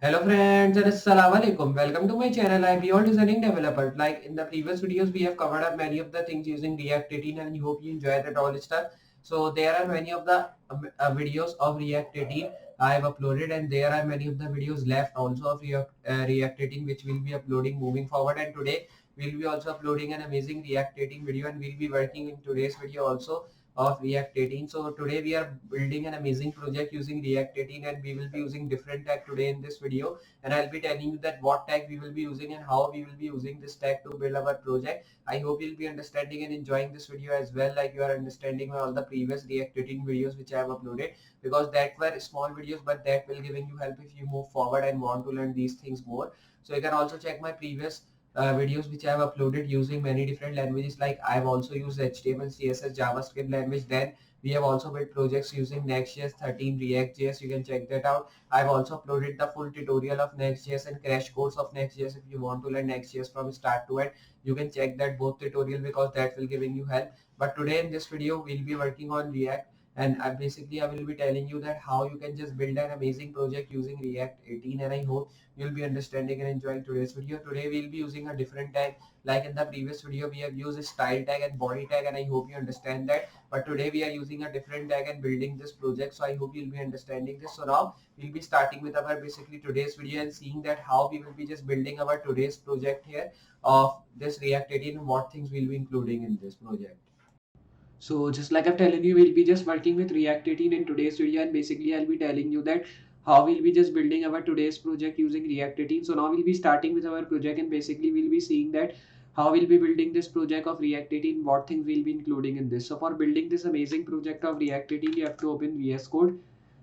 Hello friends and assalamu alaikum. Welcome to my channel. I'm your designing developer. Like in the previous videos, we have covered up many of the things using React 18 and I hope you enjoyed that all stuff. So there are many of the videos of React 18 I have uploaded and there are many of the videos left also of React 18 which we'll be uploading moving forward, and today we'll be also uploading an amazing React 18 video and we'll be working in today's video also of React 18. So today we are building an amazing project using React 18 and we will be using different tag today in this video, and I'll be telling you that what tag we will be using and how we will be using this tag to build our project. I hope you'll be understanding and enjoying this video as well, like you are understanding all the previous React 18 videos which I have uploaded, because that were small videos but that will giving you help if you move forward and want to learn these things more. So you can also check my previous videos which I have uploaded using many different languages, like I have also used HTML, CSS, JavaScript language. Then we have also built projects using Next.js 13, React.js. You can check that out. I've also uploaded the full tutorial of Next.js and crash course of Next.js. If you want to learn Next.js from start to end, you can check that both tutorial because that will giving you help. But today in this video, we'll be working on React, and I will be telling you that how you can just build an amazing project using React 18, and I hope you'll be understanding and enjoying today's video. Today we'll be using a different tag. Like in the previous video, we have used a style tag and body tag, and I hope you understand that. But today we are using a different tag and building this project. So I hope you'll be understanding this. So now we'll be starting with our basically today's video and seeing that how we will be just building our today's project here of this React 18 and what things we'll be including in this project. So just like I'm telling you, we'll be just working with React 18 in today's video, and basically I'll be telling you that how we'll be just building our today's project using React 18. So now we'll be starting with our project and basically we'll be seeing that how we'll be building this project of React 18, what things we'll be including in this. So for building this amazing project of React 18, you have to open VS Code,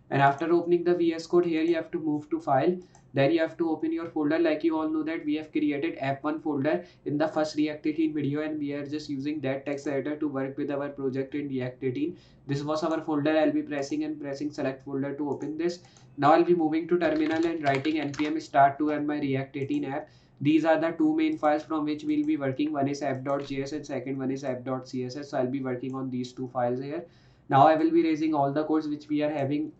and after opening the VS Code, here you have to move to file. Then you have to open your folder. Like you all know that we have created app1 folder in the first React 18 video, and we are just using that text editor to work with our project in React 18. This was our folder. I'll be pressing and pressing select folder to open this. Now I'll be moving to terminal and writing npm start to and my React 18 app. These are the two main files from which we'll be working. One is app.js and second one is app.css. So I'll be working on these two files here. Now I will be raising all the codes which we are having,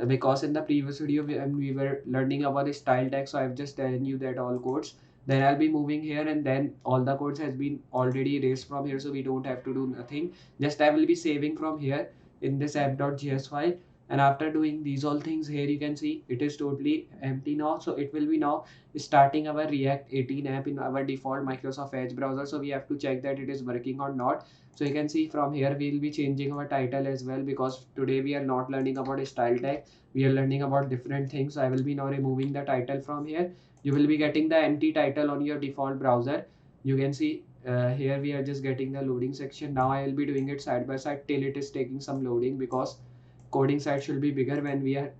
because in the previous video we were learning about the style tag, so I've just telling you that all codes. Then I'll be moving here and then all the codes has been already erased from here, so we don't have to do nothing. Just I will be saving from here in this app.js file, and after doing these all things, here you can see it is totally empty now. So it will be now starting our React 18 app in our default Microsoft Edge browser. So we have to check that it is working or not. So you can see from here we'll be changing our title as well, because today we are not learning about a style tag, we are learning about different things. So I will be now removing the title from here. You will be getting the empty title on your default browser. You can see here we are just getting the loading section. Now I will be doing it side by side till it is taking some loading, because coding side should be bigger when we are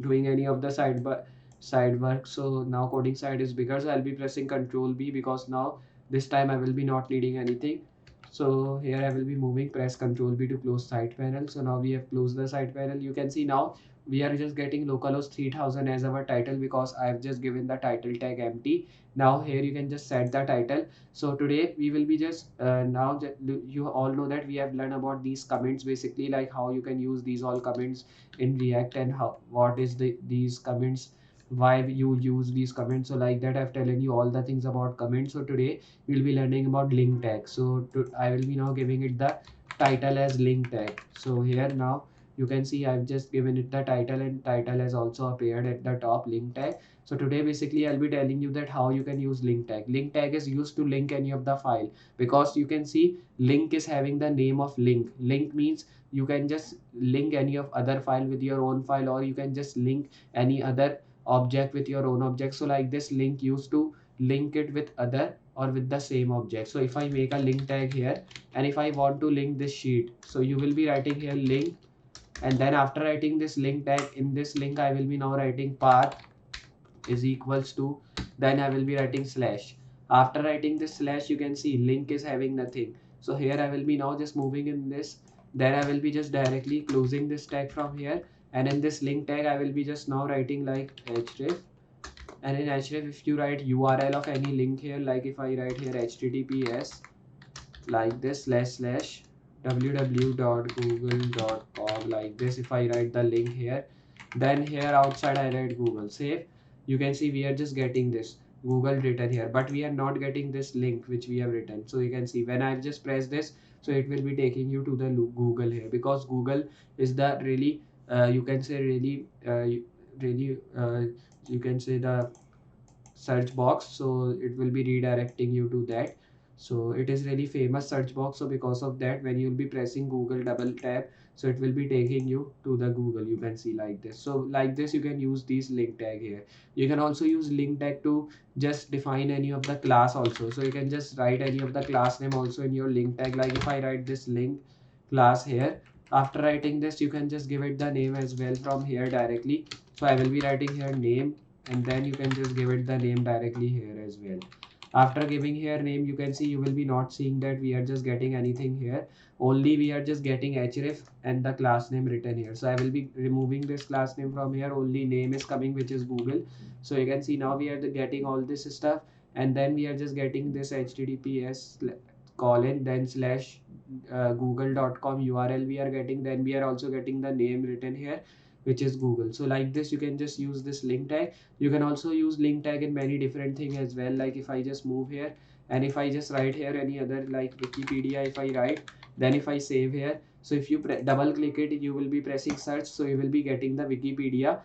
doing any of the side work. So now coding side is bigger, so I'll be pressing Control B, because now this time I will be not needing anything. So here I will be moving, press Control B to close side panel. So now we have closed the side panel. You can see now we are just getting localhost 3000 as our title, because I have just given the title tag empty. Now here you can just set the title. So today we will be just you all know that we have learned about these comments, basically like how you can use these all comments in React, and how what is these comments, why you use these comments. So like that I've telling you all the things about comments. So today we'll be learning about link tag. So I will be now giving it the title as link tag. So here now you can see I've just given it the title, and title has also appeared at the top, link tag. So today basically I'll be telling you that how you can use link tag. Link tag is used to link any of the file, because you can see link is having the name of link. Link means you can just link any of other file with your own file, or you can just link any other object with your own object. So like this link used to link it with other or with the same object. So if I make a link tag here, and if I want to link this sheet, so you will be writing here link, and then after writing this link tag, in this link I will be now writing path is equals to, then I will be writing slash. After writing this slash, you can see link is having nothing. So here I will be now just moving in this, then I will be just directly closing this tag from here, and in this link tag I will be just now writing like href. And in href, if you write URL of any link here, like if I write here https like this slash slash www.google.com, like this, if I write the link here, then here outside I write Google, save. you can see we are just getting this Google written here, but we are not getting this link which we have written. So you can see when I just press this, so it will be taking you to the Google here, because Google is the really you can say really really you can say the search box, so it will be redirecting you to that. So it is really famous search box, so because of that when you'll be pressing Google double tap, so it will be taking you to the Google, you can see like this. So like this you can use these link tag here. You can also use link tag to just define any of the class also. So you can just write any of the class name also in your link tag. Like if I write this link class here, after writing this you can just give it the name as well from here directly. So I will be writing here name, and then you can just give it the name directly here as well. After giving here name, you can see you will be not seeing that we are just getting anything here, only we are just getting href and the class name written here. So I will be removing this class name from here, only name is coming which is Google. So you can see now we are getting all this stuff, and then we are just getting this https colon then slash google.com url we are getting, then we are also getting the name written here which is Google. So like this you can just use this link tag. You can also use link tag in many different things as well. Like if I just move here and if I just write here any other like Wikipedia, if I write, then if I save here, so if you double click it, you will be pressing search, so you will be getting the Wikipedia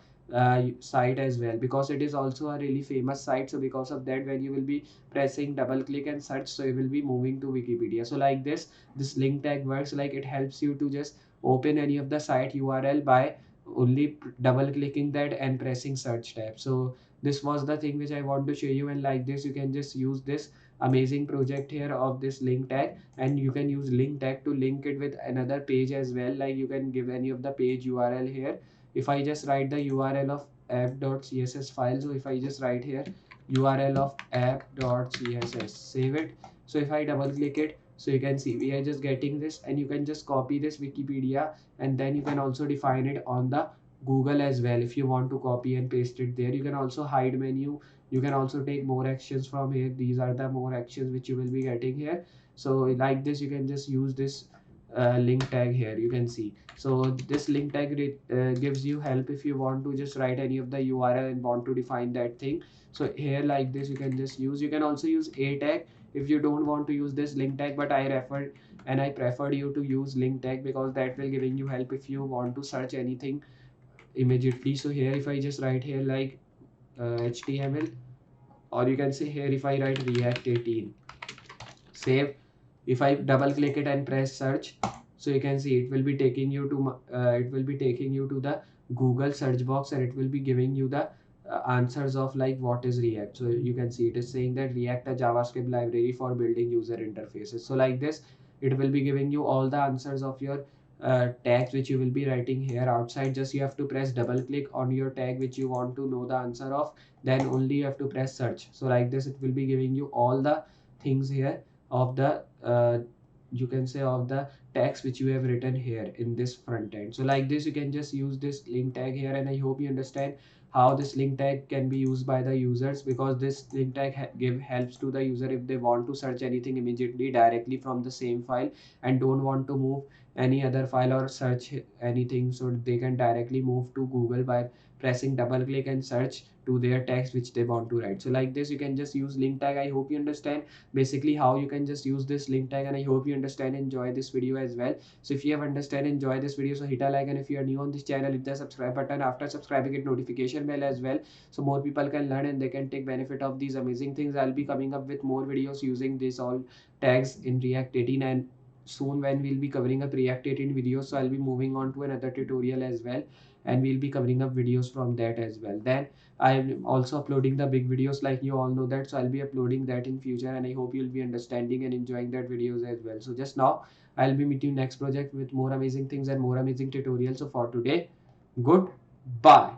site as well, because it is also a really famous site. So because of that when you will be pressing double click and search, so you will be moving to Wikipedia. So like this link tag works, like it helps you to just open any of the site URL by only double clicking that and pressing search tab. So this was the thing which I want to show you, and like this you can just use this amazing project here of this link tag, and you can use link tag to link it with another page as well. Like you can give any of the page URL here. If I just write the URL of app.css file, so if I just write here URL of app.css, save it. So if I double click it, so you can see we are just getting this, and you can just copy this Wikipedia, and then you can also define it on the Google as well. If you want to copy and paste it there, you can also hide menu, you can also take more actions from here. These are the more actions which you will be getting here. So like this you can just use this link tag here, you can see. So this link tag gives you help if you want to just write any of the URL and want to define that thing. So here like this you can just use, you can also use a tag if you don't want to use this link tag, but I preferred you to use link tag because that will giving you help if you want to search anything immediately. So here if I just write here like HTML, or you can say here if I write React 18, save. If I double click it and press search, so you can see it will be taking you to the Google search box, and it will be giving you the answers of like what is React. So you can see it is saying that React a JavaScript library for building user interfaces. So like this it will be giving you all the answers of your tags which you will be writing here outside. Just you have to press double click on your tag which you want to know the answer of, then only you have to press search. So like this it will be giving you all the things here of the you can say of the text which you have written here in this front end. So like this you can just use this link tag here, and I hope you understand how this link tag can be used by the users, because this link tag helps to the user if they want to search anything immediately directly from the same file and don't want to move any other file or search anything, so they can directly move to Google by pressing double click and search to their text which they want to write. So like this you can just use link tag. I hope you understand basically how you can just use this link tag, and I hope you understand and enjoy this video as well. So if you have understand enjoy this video, so hit a like, and if you are new on this channel, hit the subscribe button. After subscribing, hit notification bell as well, so more people can learn and they can take benefit of these amazing things. I'll be coming up with more videos using this all tags in React 18, and soon when we'll be covering up React 18 videos, so I'll be moving on to another tutorial as well, and we'll be covering up videos from that as well. Then I'm also uploading the big videos, like you all know that, so I'll be uploading that in future, and I hope you'll be understanding and enjoying that videos as well. So just now I'll be meeting next project with more amazing things and more amazing tutorials. So for today, goodbye.